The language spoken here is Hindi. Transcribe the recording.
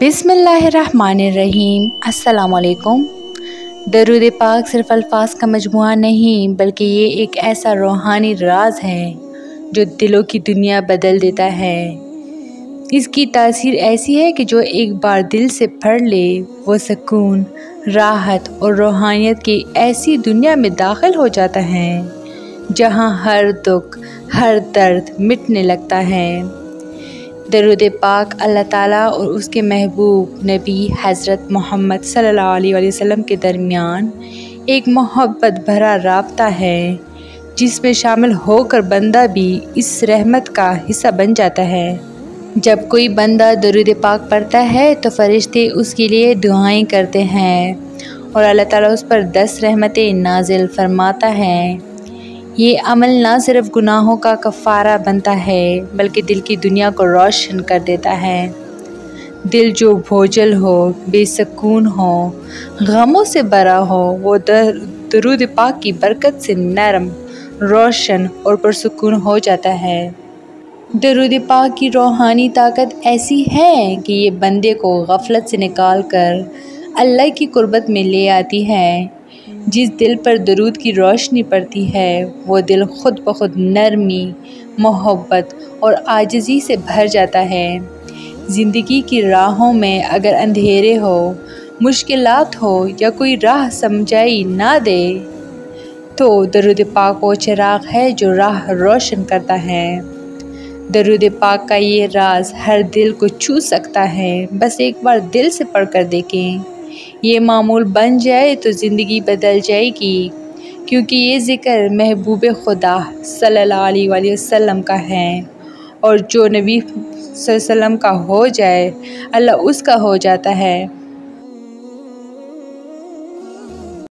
बिस्मिल्लाहिर्रहमानिर्रहीम। अस्सलामुअलैकुम। दरूद पाक सिर्फ़ अल्फाज का मजमुआ नहीं, बल्कि ये एक ऐसा रूहानी राज है जो दिलों की दुनिया बदल देता है। इसकी तासीर ऐसी है कि जो एक बार दिल से पढ़ ले वो सुकून, राहत और रूहानियत की ऐसी दुनिया में दाखिल हो जाता है जहाँ हर दुख, हर दर्द मिटने लगता है। दरूद पाक अल्लाह ताला और उसके महबूब नबी हज़रत मोहम्मद सल्लल्लाहु अलैहि वसल्लम के दरमियान एक मोहब्बत भरा राब्ता है, जिसमें शामिल होकर बंदा भी इस रहमत का हिस्सा बन जाता है। जब कोई बंदा दरूद पाक पढ़ता है तो फरिश्ते उसके लिए दुआएं करते हैं और अल्लाह ताला उस पर 10 रहमतें नाजिल फरमाता है। ये अमल ना सिर्फ गुनाहों का कफ़ारा बनता है, बल्कि दिल की दुनिया को रोशन कर देता है। दिल जो बोझल हो, बेसुकून हो, गमों से भरा हो, वो दरूद पाक की बरकत से नरम, रोशन और पुरसुकून हो जाता है। दरूद पाक की रूहानी ताकत ऐसी है कि ये बंदे को गफलत से निकाल कर अल्लाह की कुर्बत में ले आती है। जिस दिल पर दरूद की रोशनी पड़ती है वो दिल खुद ब खुद नरमी, मोहब्बत और आजिज़ी से भर जाता है। ज़िंदगी की राहों में अगर अंधेरे हो, मुश्किलात हो या कोई राह समझाई ना दे, तो दरूद पाक वो चिराग है जो राह रोशन करता है। दरूद पाक का ये राज हर दिल को छू सकता है, बस एक बार दिल से पढ़ कर देखें। ये मामूल बन जाए तो ज़िंदगी बदल जाएगी, क्योंकि ये ज़िक्र महबूब खुदा सल्लल्लाहु अलैहि वसल्लम का है, और जो नबी सल्लल्लाहु अलैहि वसल्लम का हो जाए अल्लाह उसका हो जाता है।